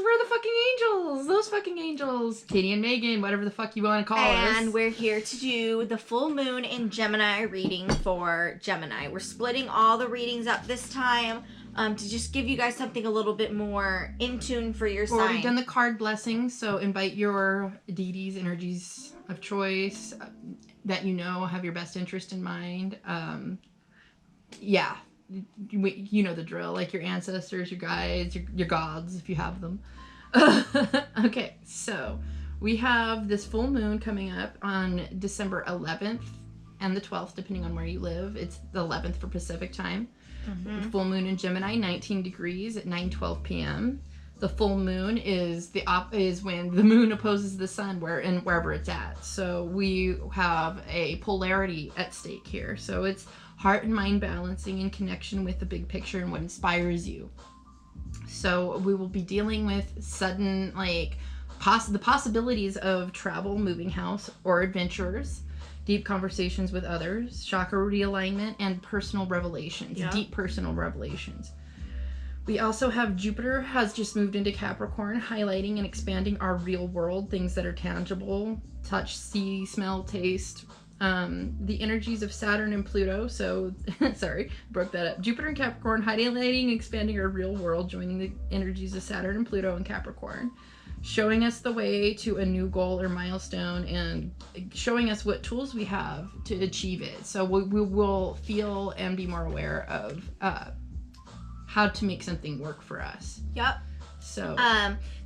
we're the fucking angels. Those fucking angels. Katie and Megan, whatever the fuck you want to call us. And we're here to do the full moon in Gemini reading for Gemini. We're splitting all the readings up this time to just give you guys something a little bit more in tune for your sign. We've done the card blessings, so invite your deities, energies of choice that you know have your best interest in mind. Yeah. You know the drill, like your ancestors, your guides, your gods, if you have them. Okay, so we have this full moon coming up on December 11th and the 12th, depending on where you live. It's the 11th for Pacific time. Mm-hmm. Full moon in Gemini, 19 degrees at 9:12 p.m. The full moon is when the moon opposes the sun wherever it's at. So we have a polarity at stake here. So it's heart and mind balancing in connection with the big picture and what inspires you. So we will be dealing with sudden, like, the possibilities of travel, moving house, or adventures, deep conversations with others, chakra realignment, and personal revelations, deep personal revelations. We also have Jupiter has just moved into Capricorn, highlighting and expanding our real world, things that are tangible, touch, see, smell, taste. The energies of Saturn and Pluto, so sorry, broke that up. Jupiter and Capricorn, highlighting and expanding our real world, joining the energies of Saturn and Pluto and Capricorn, showing us the way to a new goal or milestone and showing us what tools we have to achieve it. So we will feel and be more aware of how to make something work for us. Yep. So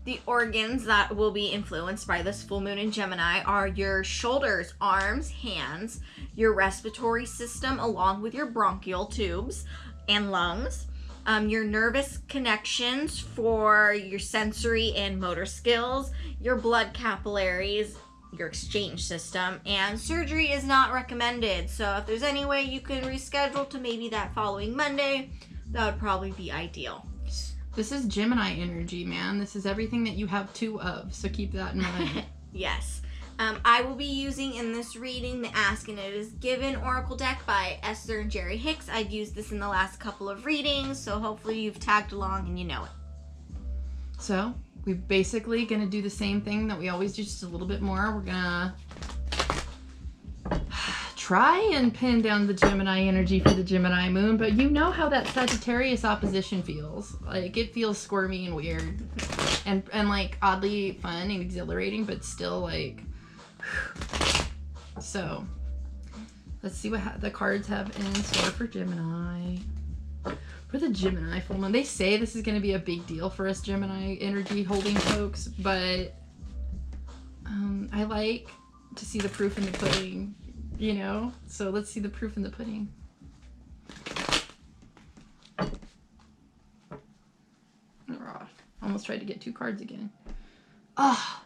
the organs that will be influenced by this full moon in Gemini are your shoulders, arms, hands, your respiratory system, along with your bronchial tubes and lungs, your nervous connections for your sensory and motor skills, your blood capillaries, your exchange system, and surgery is not recommended. So if there's any way you can reschedule to maybe that following Monday, that would probably be ideal. This is Gemini energy, man. This is everything that you have two of, so keep that in mind. Yes. I will be using in this reading the Ask and It Is Given Oracle deck by Esther and Jerry Hicks. I've used this in the last couple of readings, so hopefully you've tagged along and you know it. So, we're basically going to do the same thing that we always do, just a little bit more. We're going to try and pin down the Gemini energy for the Gemini moon, but you know how that Sagittarius opposition feels. Like, it feels squirmy and weird and like oddly fun and exhilarating, but still like so let's see what the cards have in store for Gemini. For the Gemini full moon, they say this is going to be a big deal for us Gemini energy holding folks, but I like to see the proof in the pudding. You know, so let's see the proof in the pudding. Oh, almost tried to get two cards again. Oh.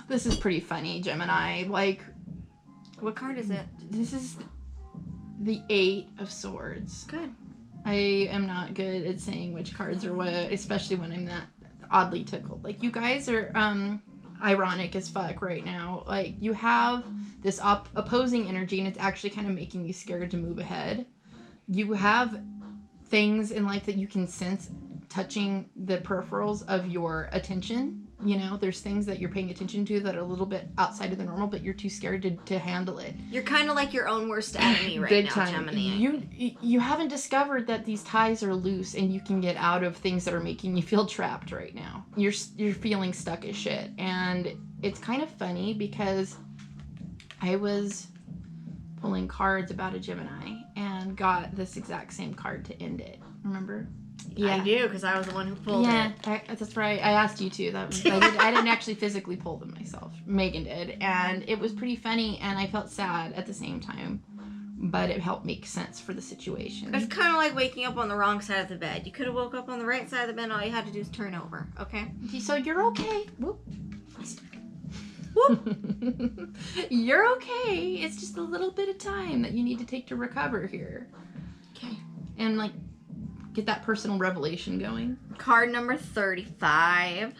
This is pretty funny, Gemini. Like, what card is it? This is the 8 of Swords. Good. I am not good at saying which cards are what, especially when I'm that oddly tickled. Like, you guys are, ironic as fuck right now. Like, you have this opposing energy and it's actually kind of making you scared to move ahead. You have things in life that you can sense touching the peripherals of your attention. You know, there's things that you're paying attention to that are a little bit outside of the normal, but you're too scared to handle it. You're kind of like your own worst enemy right Big now, time. Gemini. You haven't discovered that these ties are loose and you can get out of things that are making you feel trapped right now. You're feeling stuck as shit. And it's kind of funny because I was pulling cards about a Gemini and got this exact same card to end it. Remember? Yeah. I do, because I was the one who pulled it. Yeah, that's right. I asked you to. I didn't actually physically pull them myself. Megan did. And it was pretty funny, and I felt sad at the same time. But it helped make sense for the situation. It's kind of like waking up on the wrong side of the bed. You could have woke up on the right side of the bed, and all you had to do is turn over, okay? So you're okay. Whoop. Whoop. You're okay. It's just a little bit of time that you need to take to recover here. Okay. And, like, get that personal revelation going. Card number 35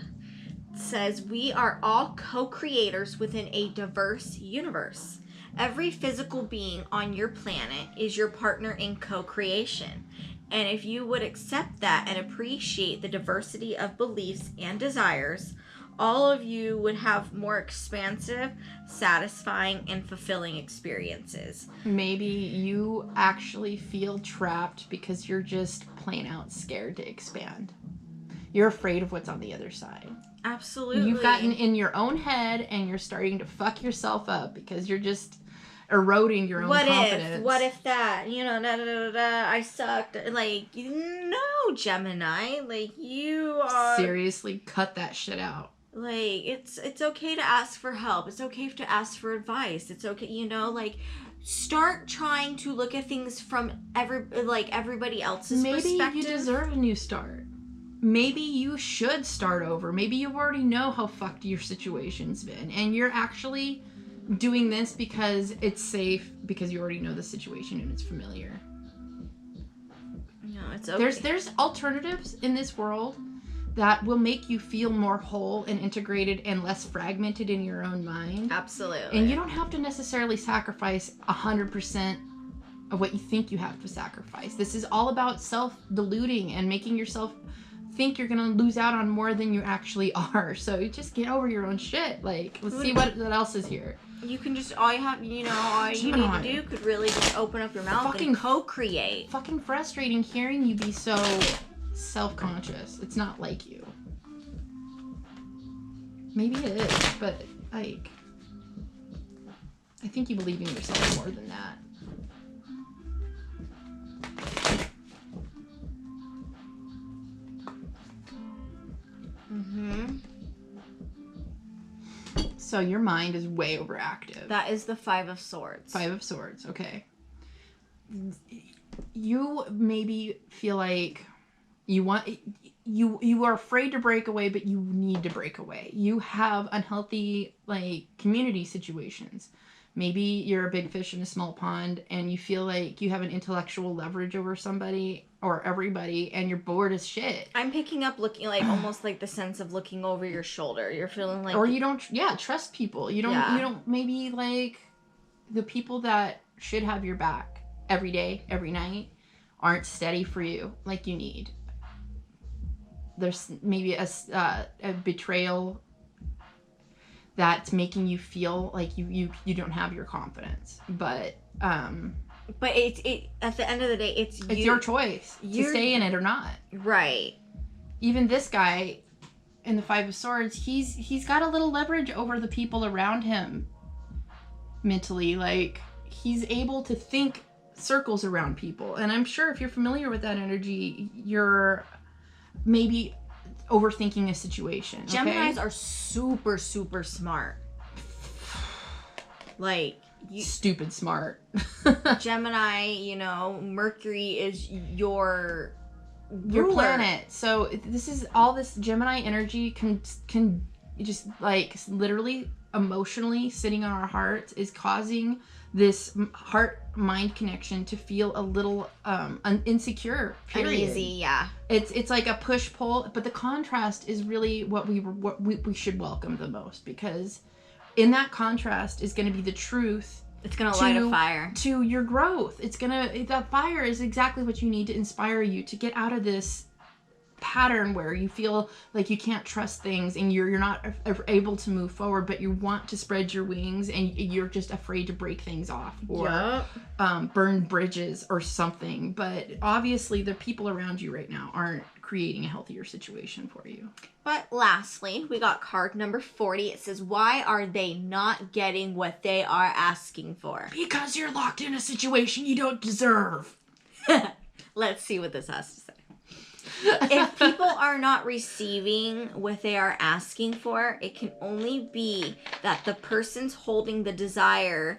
says, we are all co-creators within a diverse universe. Every physical being on your planet is your partner in co-creation. And if you would accept that and appreciate the diversity of beliefs and desires, all of you would have more expansive, satisfying, and fulfilling experiences. Maybe you actually feel trapped because you're just plain out scared to expand. You're afraid of what's on the other side. Absolutely. You've gotten in your own head and you're starting to fuck yourself up because you're just eroding your own confidence. What if that? I sucked. Like, no, Gemini. Like, you are... Seriously, cut that shit out. Like, it's okay to ask for help. It's okay to ask for advice. It's okay, like, start trying to look at things from everybody else's perspective. Maybe you deserve a new start. Maybe you should start over. Maybe you already know how fucked your situation's been, and you're actually doing this because it's safe, because you already know the situation and it's familiar. No, it's okay. There's alternatives in this world that will make you feel more whole and integrated and less fragmented in your own mind. Absolutely. And you don't have to necessarily sacrifice 100% of what you think you have to sacrifice. This is all about self-deluding and making yourself think you're gonna lose out on more than you actually are. So you just get over your own shit. Like, let's see what else is here. You can just, all you need to do could really just open up your mouth and co-create. Fucking frustrating hearing you be so self-conscious. It's not like you. Maybe it is, but like, I think you believe in yourself more than that. Mm-hmm. So your mind is way overactive. That is the 5 of Swords. 5 of Swords, okay. You maybe feel like you are afraid to break away, but you need to break away. You have unhealthy, like, community situations. Maybe you're a big fish in a small pond and you feel like you have an intellectual leverage over somebody or everybody and you're bored as shit. I'm picking up looking like almost like the sense of looking over your shoulder. You're feeling like... Or you don't, trust people. You don't, maybe like the people that should have your back every day, every night aren't steady for you like you need. There's maybe a betrayal that's making you feel like you don't have your confidence, but it at the end of the day, it's your choice to stay in it or not. Right. Even this guy in the 5 of Swords, he's got a little leverage over the people around him mentally. Like, he's able to think circles around people, and I'm sure if you're familiar with that energy, you're maybe overthinking a situation. Okay? Geminis are super, super smart. Like, stupid smart. Gemini, Mercury is your planet. So this is all this Gemini energy can just, like, literally emotionally sitting on our hearts is causing this heart-mind connection to feel a little insecure. Period. Uneasy, yeah. It's like a push-pull, but the contrast is really what we should welcome the most, because in that contrast is going to be the truth. It's going to light a fire to your growth. That fire is exactly what you need to inspire you to get out of this pattern where you feel like you can't trust things and you're not able to move forward, but you want to spread your wings and you're just afraid to break things off or burn bridges or something. But obviously the people around you right now aren't creating a healthier situation for you. But lastly, we got card number 40. It says, why are they not getting what they are asking for? Because you're locked in a situation you don't deserve. Let's see what this has to say. If people are not receiving what they are asking for, it can only be that the persons holding the desire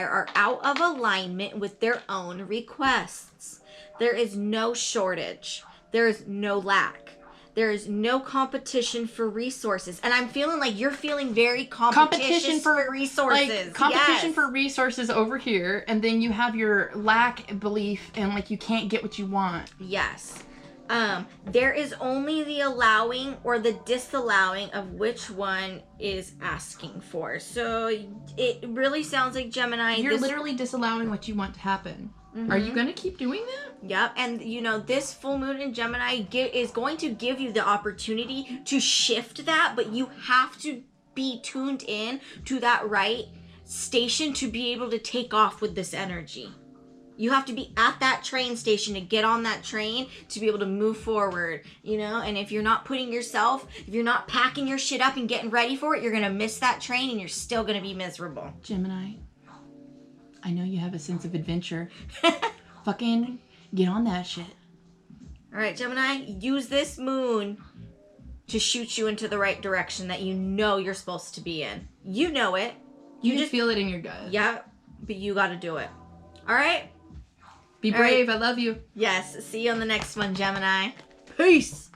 are out of alignment with their own requests. There is no shortage. There is no lack. There is no competition for resources. And I'm feeling like you're feeling very competition for resources. Like, competition for resources over here, and then you have your lack belief and like you can't get what you want. Yes. There is only the allowing or the disallowing of which one is asking for. So it really sounds like Gemini. You're literally disallowing what you want to happen. Mm-hmm. Are you going to keep doing that? Yep. And, you know, this full moon in Gemini is going to give you the opportunity to shift that, but you have to be tuned in to that right station to be able to take off with this energy. You have to be at that train station to get on that train to be able to move forward, you know? And if you're not if you're not packing your shit up and getting ready for it, you're going to miss that train and you're still going to be miserable. Gemini, I know you have a sense of adventure. Fucking get on that shit. All right, Gemini, use this moon to shoot you into the right direction that you know you're supposed to be in. You know it. You just feel it in your gut. Yeah, but you got to do it. All right? Be brave. I love you. Yes. See you on the next one, Gemini. Peace.